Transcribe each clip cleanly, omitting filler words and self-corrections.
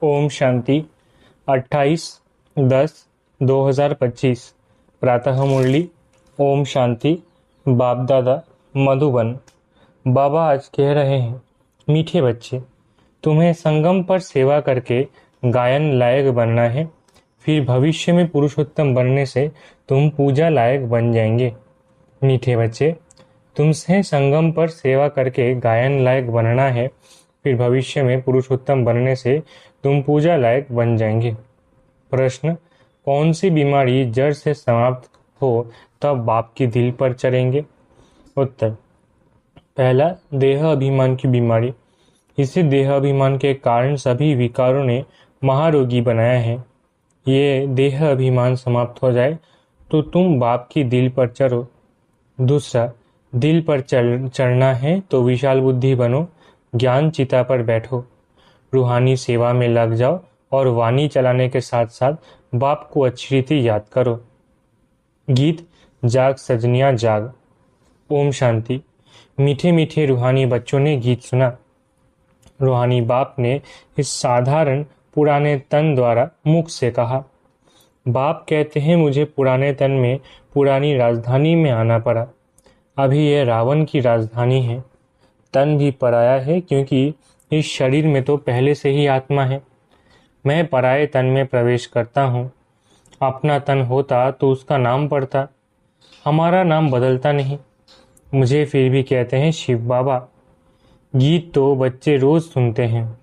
ओम शांति 28/10/2025 प्रातः मुरली। ओम शांति। बाप दादा मधुबन। बाबा आज कह रहे हैं, मीठे बच्चे, तुम्हें संगम पर सेवा करके गायन लायक बनना है, फिर भविष्य में पुरुषोत्तम बनने से तुम पूजा लायक बन जाएंगे। मीठे बच्चे, तुमसे संगम पर सेवा करके गायन लायक बनना है, फिर भविष्य में पुरुषोत्तम बनने से तुम पूजा लायक बन जाएंगे। प्रश्न, कौन सी बीमारी जड़ से समाप्त हो तब बाप की दिल पर चढ़ेंगे? उत्तर, पहला, देह अभिमान की बीमारी। इसी देह अभिमान के कारण सभी विकारों ने महारोगी बनाया है। ये देह अभिमान समाप्त हो जाए तो तुम बाप की दिल पर चढ़ो। दूसरा, दिल पर चढ़ना है तो विशाल बुद्धि बनो, ज्ञान चिता पर बैठो, रूहानी सेवा में लग जाओ और वाणी चलाने के साथ साथ बाप को अच्छी रीति याद करो। गीत जाग सजनिया जाग। ओम शांति। मीठे मीठे रूहानी बच्चों ने गीत सुना। रूहानी बाप ने इस साधारण पुराने तन द्वारा मुख से कहा। बाप कहते हैं, मुझे पुराने तन में पुरानी राजधानी में आना पड़ा। अभी यह रावण की राजधानी है। तन भी पराया है क्योंकि इस शरीर में तो पहले से ही आत्मा है। मैं पराये तन में प्रवेश करता हूँ। अपना तन होता तो उसका नाम पड़ता, हमारा नाम बदलता नहीं। मुझे फिर भी कहते हैं शिव बाबा। गीत तो बच्चे रोज सुनते हैं।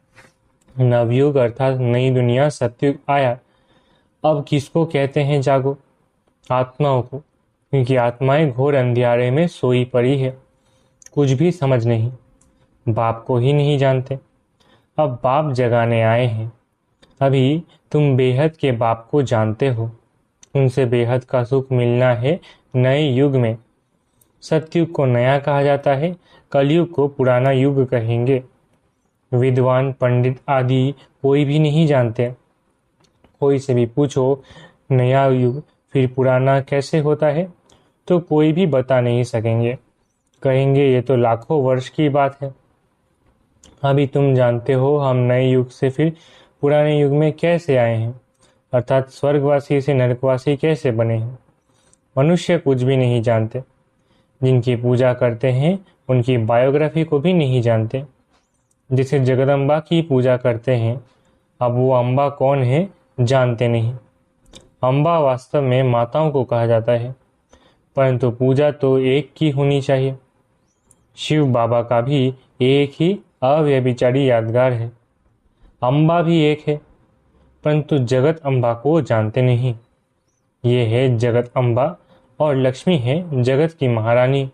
नवयुग अर्थात नई दुनिया सतयुग आया। अब किसको कहते हैं जागो? आत्माओं को, क्योंकि आत्माएं घोर अंधियारे में सोई पड़ी है, कुछ भी समझ नहीं, बाप को ही नहीं जानते। अब बाप जगाने आए हैं। अभी तुम बेहद के बाप को जानते हो, उनसे बेहद का सुख मिलना है नए युग में। सतयुग को नया कहा जाता है, कलयुग को पुराना युग कहेंगे। विद्वान पंडित आदि कोई भी नहीं जानते। कोई से भी पूछो नया युग फिर पुराना कैसे होता है, तो कोई भी बता नहीं सकेंगे। कहेंगे ये तो लाखों वर्ष की बात है। अभी तुम जानते हो हम नए युग से फिर पुराने युग में कैसे आए हैं, अर्थात स्वर्गवासी से नरकवासी कैसे बने हैं। मनुष्य कुछ भी नहीं जानते। जिनकी पूजा करते हैं उनकी बायोग्राफी को भी नहीं जानते। जिसे जगदम्बा की पूजा करते हैं, अब वो अम्बा कौन है जानते नहीं। अम्बा वास्तव में माताओं को कहा जाता है, परंतु पूजा तो एक की होनी चाहिए। शिव बाबा का भी एक ही अव्यभिचारी यादगार है। अम्बा भी एक है, परंतु जगत अम्बा को जानते नहीं। ये है जगत अम्बा और लक्ष्मी है जगत की महारानी।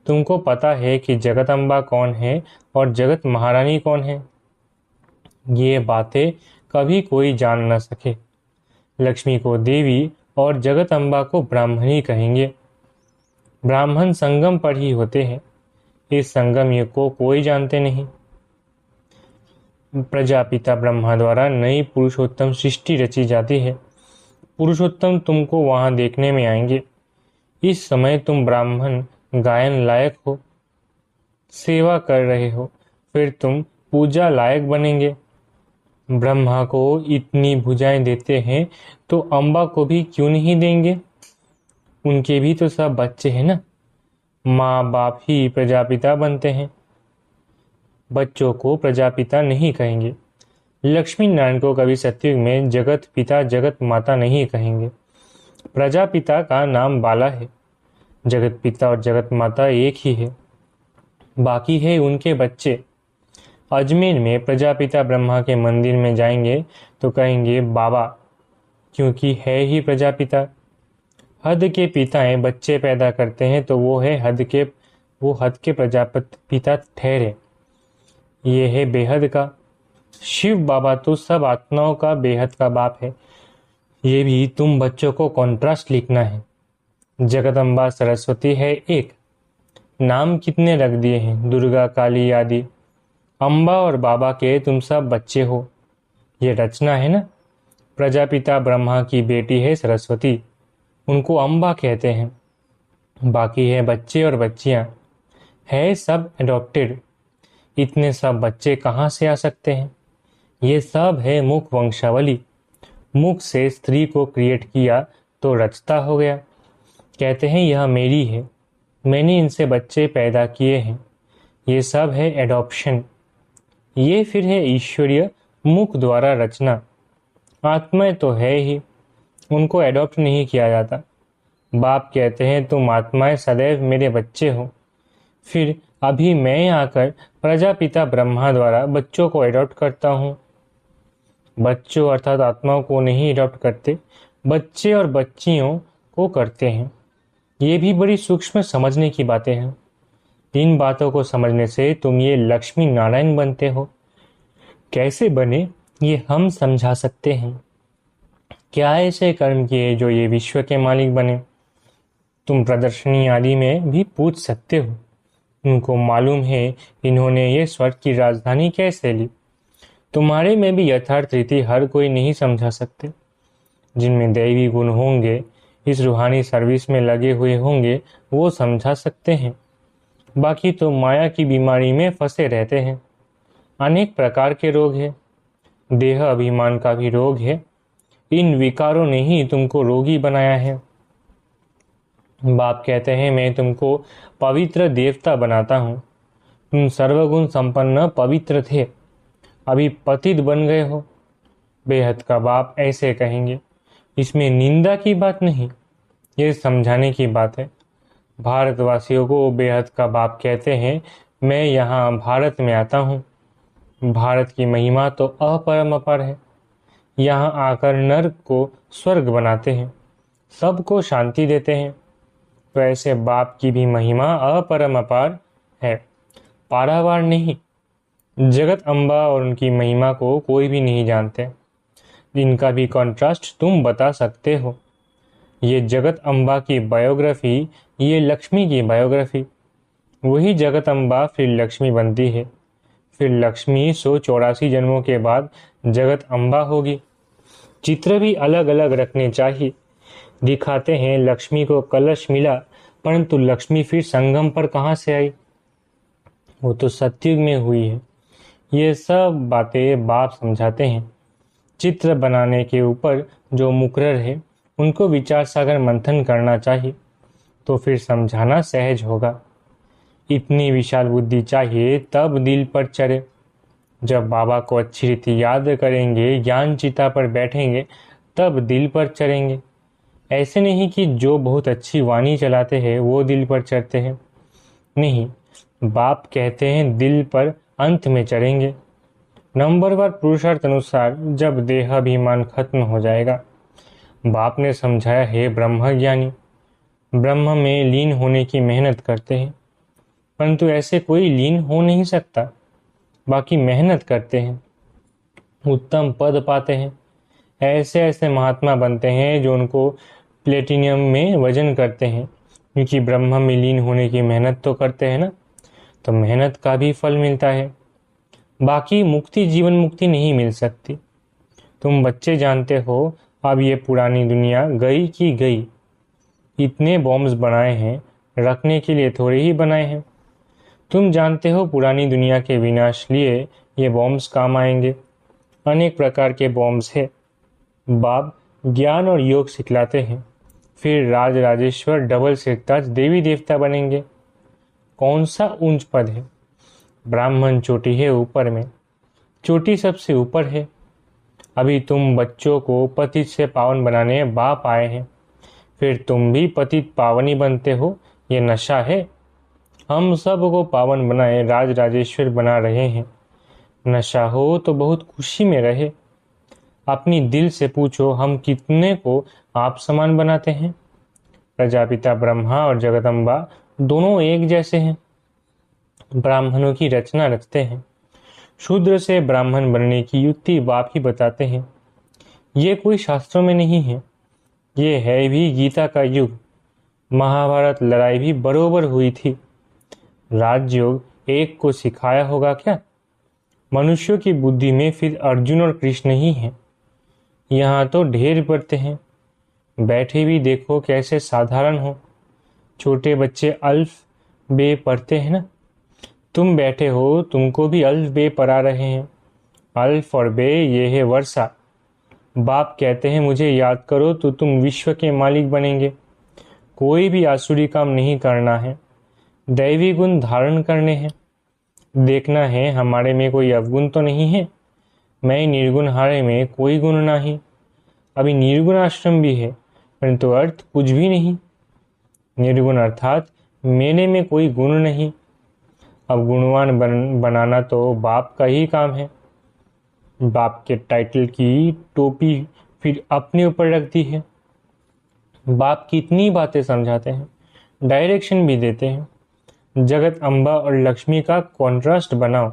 तुमको पता है कि जगत अम्बा कौन है और जगत महारानी कौन है। ये बातें कभी कोई जान न सके। लक्ष्मी को देवी और जगत अम्बा को ब्राह्मणी कहेंगे। ब्राह्मण संगम पर ही होते हैं। इस संगम युग को कोई जानते नहीं। प्रजापिता ब्रह्मा द्वारा नई पुरुषोत्तम सृष्टि रची जाती है। पुरुषोत्तम तुमको वहां देखने में आएंगे। इस समय तुम ब्राह्मण गायन लायक हो, सेवा कर रहे हो, फिर तुम पूजा लायक बनेंगे। ब्रह्मा को इतनी भुजाएं देते हैं तो अम्बा को भी क्यों नहीं देंगे। उनके भी तो सब बच्चे हैं ना। माँ बाप ही प्रजापिता बनते हैं। बच्चों को प्रजापिता नहीं कहेंगे। लक्ष्मी नारायण को कभी सतयुग में जगत पिता जगत माता नहीं कहेंगे। प्रजापिता का नाम बाला है। जगत पिता और जगत माता एक ही है, बाकी है उनके बच्चे। अजमेर में प्रजापिता ब्रह्मा के मंदिर में जाएंगे तो कहेंगे बाबा, क्योंकि है ही प्रजापिता। हद के पिताएं बच्चे पैदा करते हैं तो वो हद के प्रजापति पिता ठहरे। ये है बेहद का। शिव बाबा तो सब आत्माओं का बेहद का बाप है। ये भी तुम बच्चों को कॉन्ट्रास्ट लिखना है। जगदम्बा सरस्वती है एक, नाम कितने रख दिए हैं, दुर्गा काली आदि। अम्बा और बाबा के तुम सब बच्चे हो, ये रचना है ना। प्रजापिता ब्रह्मा की बेटी है सरस्वती, उनको अम्बा कहते हैं। बाकी है बच्चे और बच्चियां, है सब एडॉप्टेड। इतने सब बच्चे कहाँ से आ सकते हैं। ये सब है मुख वंशावली। मुख से स्त्री को क्रिएट किया तो रचता हो गया। कहते हैं यह मेरी है, मैंने इनसे बच्चे पैदा किए हैं। ये सब है एडॉप्शन। ये फिर है ईश्वरीय मुख द्वारा रचना। आत्माएं तो है ही, उनको एडॉप्ट नहीं किया जाता। बाप कहते हैं तुम आत्माएं सदैव मेरे बच्चे हो। फिर अभी मैं आकर प्रजापिता ब्रह्मा द्वारा बच्चों को एडॉप्ट करता हूँ। बच्चों अर्थात आत्माओं को नहीं एडॉप्ट करते, बच्चे और बच्चियों को करते हैं। ये भी बड़ी सूक्ष्म समझने की बातें हैं। इन बातों को समझने से तुम ये लक्ष्मी नारायण बनते हो। कैसे बने ये हम समझा सकते हैं। क्या ऐसे कर्म किए जो ये विश्व के मालिक बने। तुम प्रदर्शनी आदि में भी पूछ सकते हो। उनको मालूम है इन्होंने ये स्वर्ग की राजधानी कैसे ली। तुम्हारे में भी यथार्थ रीति हर कोई नहीं समझा सकते। जिनमें दैवी गुण होंगे, इस रूहानी सर्विस में लगे हुए होंगे, वो समझा सकते हैं। बाकी तो माया की बीमारी में फंसे रहते हैं। अनेक प्रकार के रोग हैं। देह अभिमान का भी रोग है। इन विकारों ने ही तुमको रोगी बनाया है। बाप कहते हैं मैं तुमको पवित्र देवता बनाता हूँ। तुम सर्वगुण संपन्न पवित्र थे, अभी पतित बन गए हो। बेहद का बाप ऐसे कहेंगे। इसमें निंदा की बात नहीं, ये समझाने की बात है। भारतवासियों को बेहद का बाप कहते हैं। मैं यहाँ भारत में आता हूँ। भारत की महिमा तो अपरम अपार है। यहाँ आकर नर्क को स्वर्ग बनाते हैं। सबको शांति देते हैं। तो ऐसे बाप की भी महिमा अपरंपार है, पारावार नहीं। जगत अम्बा और उनकी महिमा को कोई भी नहीं जानते। इनका भी कॉन्ट्रास्ट तुम बता सकते हो। ये जगत अम्बा की बायोग्राफी, ये लक्ष्मी की बायोग्राफी। वही जगत अम्बा फिर लक्ष्मी बनती है, फिर लक्ष्मी 184 जन्मों के बाद जगत अम्बा होगी। चित्र भी अलग अलग रखने चाहिए। दिखाते हैं लक्ष्मी को कलश मिला, परंतु लक्ष्मी फिर संगम पर कहाँ से आई? वो तो सतयुग में हुई है। ये सब बातें बाप समझाते हैं। चित्र बनाने के ऊपर जो मुकर्रर है उनको विचार सागर मंथन करना चाहिए, तो फिर समझाना सहज होगा। इतनी विशाल बुद्धि चाहिए तब दिल पर चढ़े। जब बाबा को अच्छी रीति याद करेंगे, ज्ञान चिता पर बैठेंगे, तब दिल पर चढ़ेंगे। ऐसे नहीं कि जो बहुत अच्छी वाणी चलाते हैं वो दिल पर चढ़ते हैं। नहीं, बाप कहते हैं दिल पर अंत में चढ़ेंगे। नंबरवार पुरुषार्थ अनुसार जब देहाभिमान खत्म हो जाएगा। बाप ने समझाया है ब्रह्मज्ञानी ब्रह्म में लीन होने की मेहनत करते हैं, परंतु ऐसे कोई लीन हो नहीं सकता। बाकी मेहनत करते हैं, उत्तम पद पाते हैं। ऐसे ऐसे महात्मा बनते हैं जो उनको प्लेटिनियम में वजन करते हैं, क्योंकि ब्रह्म में लीन होने की मेहनत तो करते हैं ना, तो मेहनत का भी फल मिलता है। बाकी मुक्ति, जीवन मुक्ति नहीं मिल सकती। तुम बच्चे जानते हो, अब ये पुरानी दुनिया गई की गई। इतने बॉम्ब्स बनाए हैं, रखने के लिए थोड़े ही बनाए हैं। तुम जानते हो पुरानी दुनिया के विनाश लिए ये बॉम्ब्स काम आएंगे। अनेक प्रकार के बॉम्ब्स है। बाप ज्ञान और योग सिखलाते हैं, फिर राज राजेश्वर डबल सिरताज देवी देवता बनेंगे। कौन सा ऊंच पद है? ब्राह्मण चोटी है ऊपर में, चोटी सबसे ऊपर है। अभी तुम बच्चों को पतित से पावन बनाने बाप आए हैं, फिर तुम भी पतित पावनी बनते हो। ये नशा है। हम सब को पावन बनाए राज राजेश्वर बना रहे हैं। नशा हो तो बहुत खुशी में रहे। अपनी दिल से पूछो, हम कितने को आप समान बनाते हैं? प्रजापिता ब्रह्मा और जगदम्बा दोनों एक जैसे हैं। ब्राह्मणों की रचना रचते हैं। शूद्र से ब्राह्मण बनने की युक्ति बाप ही बताते हैं। ये कोई शास्त्रों में नहीं है। ये है भी गीता का युग। महाभारत लड़ाई भी बरोबर हुई थी। राजयोग एक को सिखाया होगा क्या? मनुष्यों की बुद्धि में फिर अर्जुन और कृष्ण ही हैं। यहाँ तो ढेर पढ़ते हैं। बैठे भी देखो कैसे साधारण हो। छोटे बच्चे अल्फ बे पढ़ते हैं ना। तुम बैठे हो, तुमको भी अल्फ बे पढ़ा रहे हैं। अल्फ और बे ये है वर्षा। बाप कहते हैं मुझे याद करो तो तुम विश्व के मालिक बनेंगे। कोई भी आसुरी काम नहीं करना है, दैवी गुण धारण करने हैं। देखना है हमारे में कोई अवगुण तो नहीं है। मैं निर्गुण हारे में कोई गुण नहीं। अभी निर्गुण आश्रम भी है, परंतु अर्थ कुछ भी नहीं। निर्गुण अर्थात मेरे में कोई गुण नहीं। अब गुणवान बनाना तो बाप का ही काम है। बाप के टाइटल की टोपी फिर अपने ऊपर रख दी है। बाप कितनी बातें समझाते हैं, डायरेक्शन भी देते हैं। जगत अम्बा और लक्ष्मी का कॉन्ट्रास्ट बनाओ।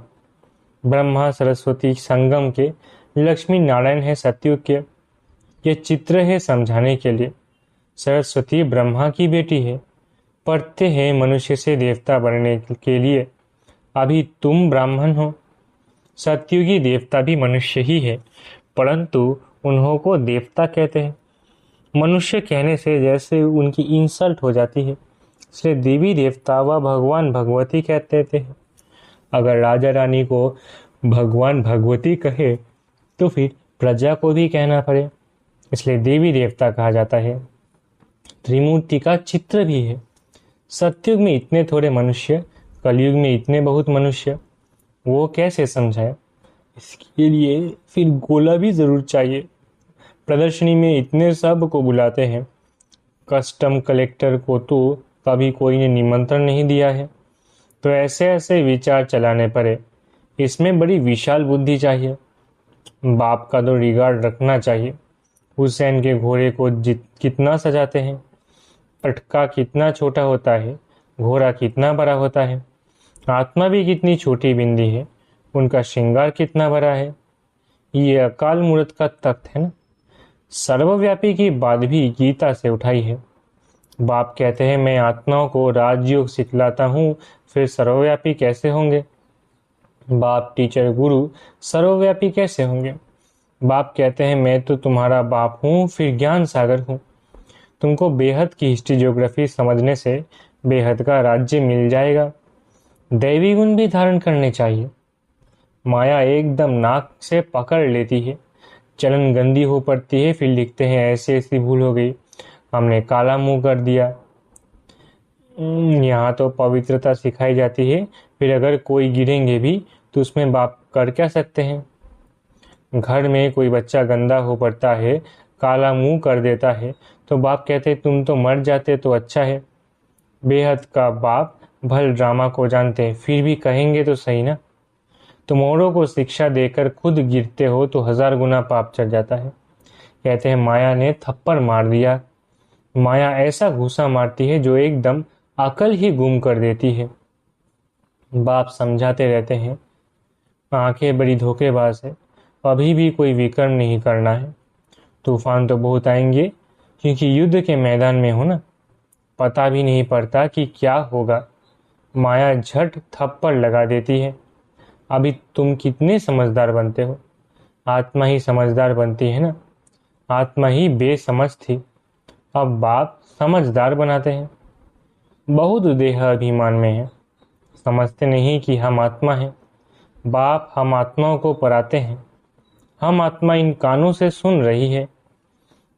ब्रह्मा सरस्वती संगम के, लक्ष्मी नारायण है सतयुग के। ये चित्र है समझाने के लिए। सरस्वती ब्रह्मा की बेटी है, पढ़ते हैं मनुष्य से देवता बनने के लिए। अभी तुम ब्राह्मण हो। सतयुगी देवता भी मनुष्य ही है, परंतु उन्हों को देवता कहते हैं। मनुष्य कहने से जैसे उनकी इंसल्ट हो जाती है, इसलिए देवी देवता व भगवान भगवती कहते थे। अगर राजा रानी को भगवान भगवती कहे तो फिर प्रजा को भी कहना पड़े, इसलिए देवी देवता कहा जाता है। त्रिमूर्ति का चित्र भी है। सतयुग में इतने थोड़े मनुष्य, कलयुग में इतने बहुत मनुष्य, वो कैसे समझाए? इसके लिए फिर गोला भी जरूर चाहिए। प्रदर्शनी में इतने सब को बुलाते हैं, कस्टम कलेक्टर को तो कभी कोई ने निमंत्रण नहीं दिया है। तो ऐसे ऐसे विचार चलाने पड़े। इसमें बड़ी विशाल बुद्धि चाहिए। बाप का तो रिगार्ड रखना चाहिए। हुसैन के घोड़े को कितना सजाते हैं, पटका कितना छोटा होता है, घोड़ा कितना बड़ा होता है, आत्मा भी कितनी छोटी बिंदी है, उनका श्रृंगार कितना बड़ा है। ये अकाल मूर्त का तख्त है ना। सर्वव्यापी की बात भी गीता से उठाई है। बाप कहते हैं मैं आत्माओं को राजयोग सिखलाता हूँ, फिर सर्वव्यापी कैसे होंगे। बाप टीचर गुरु सर्वव्यापी कैसे होंगे। बाप कहते हैं मैं तो तुम्हारा बाप हूँ, फिर ज्ञान सागर हूँ। तुमको बेहद की हिस्ट्री ज्योग्राफी समझने से बेहद का राज्य मिल जाएगा। दैवी गुण भी धारण करने चाहिए। माया एकदम नाक से पकड़ लेती है, चलन गंदी हो पड़ती है, फिर लिखते हैं ऐसी ऐसी भूल हो गई, हमने काला मुंह कर दिया। यहाँ तो पवित्रता सिखाई जाती है, फिर अगर कोई गिरेंगे भी तो उसमें बाप कर क्या सकते हैं। घर में कोई बच्चा गंदा हो पड़ता है, काला मुंह कर देता है, तो बाप कहते तुम तो मर जाते तो अच्छा है। बेहद का बाप भल ड्रामा को जानते, फिर भी कहेंगे तो सही ना। तुम औरों को शिक्षा देकर खुद गिरते हो तो 1000 गुना पाप चढ़ जाता है। कहते हैं माया ने थप्पड़ मार दिया। माया ऐसा घूसा मारती है जो एकदम अकल ही गुम कर देती है। बाप समझाते रहते हैं आंखें बड़ी धोखेबाज है, अभी भी कोई विक्रम नहीं करना है। तूफान तो बहुत आएंगे, क्योंकि युद्ध के मैदान में हो ना, पता भी नहीं पड़ता कि क्या होगा। माया झट थप्पड़ लगा देती है। अभी तुम कितने समझदार बनते हो। आत्मा ही समझदार बनती है ना, आत्मा ही बेसमझ थी, अब बाप समझदार बनाते हैं। बहुत देह अभिमान में है, समझते नहीं कि हम आत्मा हैं। बाप हम आत्माओं को पराते हैं, हम आत्मा इन कानों से सुन रही है।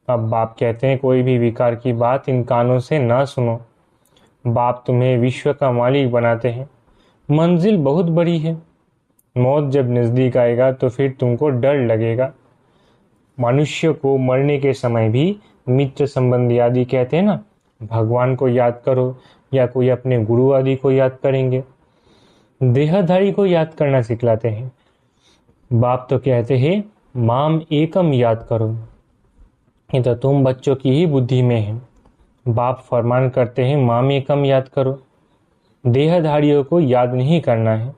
अब बाप कहते हैं कोई भी विकार की बात इन कानों से ना सुनो। बाप तुम्हें विश्व का मालिक बनाते हैं। मंजिल बहुत बड़ी है, मौत जब नजदीक आएगा तो फिर तुमको डर लगेगा। मनुष्य को मरने के समय भी मित्र संबंधी आदि कहते हैं ना, भगवान को याद करो या कोई अपने गुरु आदि को याद करेंगे। देहधारी को याद करना सिखलाते हैं। बाप तो कहते हैं माम एकम याद करो। ये तो तुम बच्चों की ही बुद्धि में है। बाप फरमान करते हैं माम एकम याद करो। देहधारियों को याद नहीं करना है।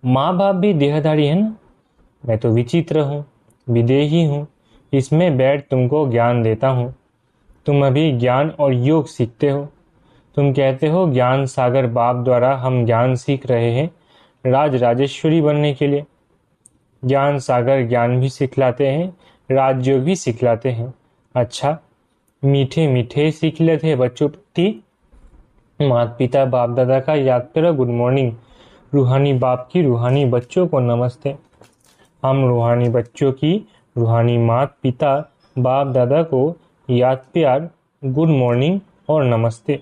माँ बाप भी देहधारी है ना। मैं तो विचित्र हूँ, विदेही हूँ, इसमें बैठ तुमको ज्ञान देता हूँ। तुम अभी ज्ञान और योग सीखते हो। तुम कहते हो ज्ञान सागर बाप द्वारा हम ज्ञान सीख रहे हैं राज राजेश्वरी बनने के लिए। ज्ञान सागर ज्ञान भी सिखलाते हैं, राजयोग भी सिखलाते हैं। अच्छा, मीठे मीठे सीख लेते हैं बच्चों प्रति। माता पिता बाप दादा का याद करो, गुड मॉर्निंग। रूहानी बाप की रूहानी बच्चों को नमस्ते। हम रूहानी बच्चों की रूहानी माता पिता बाप दादा को याद प्यार, गुड मॉर्निंग और नमस्ते।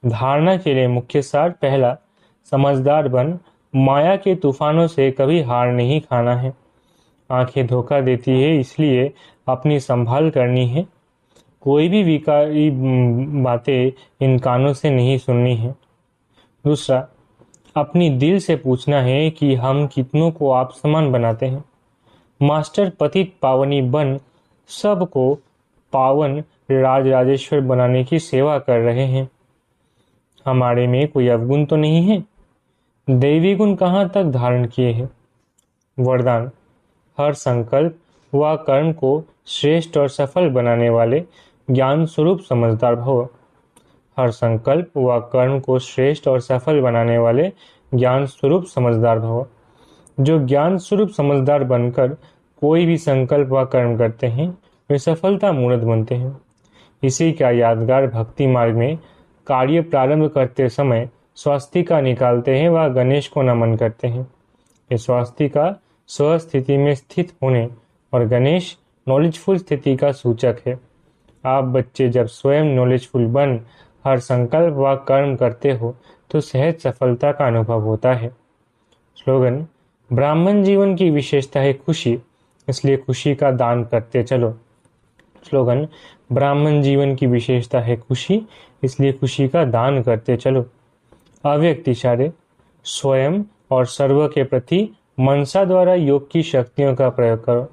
धारणा के लिए मुख्य सार पहला, समझदार बन, माया के तूफानों से कभी हार नहीं खाना है। आंखें धोखा देती है, इसलिए अपनी संभाल करनी है। कोई भी विकारी बातें इन कानों से नहीं सुननी है। दूसरा, अपनी दिल से पूछना है कि हम कितनों को आप समान बनाते हैं। मास्टर पतित पावनी बन सबको पावन राज राजेश्वर बनाने की सेवा कर रहे हैं। हमारे में कोई अवगुण तो नहीं है। दैवी गुण कहाँ तक धारण किए हैं। वरदान, हर संकल्प व कर्म को श्रेष्ठ और सफल बनाने वाले ज्ञान स्वरूप समझदार भव। हर संकल्प व कर्म को श्रेष्ठ और सफल बनाने वाले ज्ञान स्वरूप समझदार भव। जो ज्ञान स्वरूप समझदार बनकर कोई भी संकल्प व कर्म करते हैं वे सफलता मूर्त बनते हैं। इसी का यादगार भक्ति मार्ग में कार्य प्रारंभ करते समय स्वास्तिका निकालते हैं व गणेश को नमन करते हैं। ये स्वास्तिका स्वस्थिति में स्थित होने और गणेश नॉलेजफुल स्थिति का सूचक है। आप बच्चे जब स्वयं नॉलेजफुल बन हर संकल्प व कर्म करते हो तो सहज सफलता का अनुभव होता है। स्लोगन, ब्राह्मण जीवन की विशेषता है खुशी, इसलिए खुशी का दान करते चलो। स्लोगन, ब्राह्मण जीवन की विशेषता है खुशी, इसलिए खुशी का दान करते चलो। अव्यक्त इशारे, स्वयं और सर्व के प्रति मनसा द्वारा योग की शक्तियों का प्रयोग करो।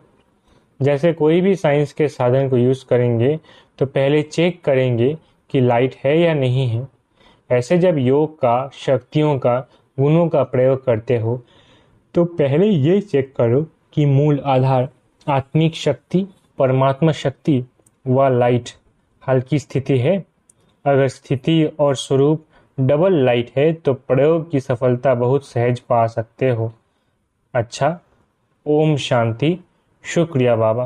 जैसे कोई भी साइंस के साधन को यूज़ करेंगे तो पहले चेक करेंगे कि लाइट है या नहीं है। ऐसे जब योग का, शक्तियों का, गुणों का प्रयोग करते हो तो पहले ये चेक करो कि मूल आधार, आत्मिक शक्ति, परमात्मा शक्ति व लाइट हल्की स्थिति है। अगर स्थिति और स्वरूप डबल लाइट है तो प्रयोग की सफलता बहुत सहज पा सकते हो। अच्छा, ओम शांति। शुक्रिया बाबा।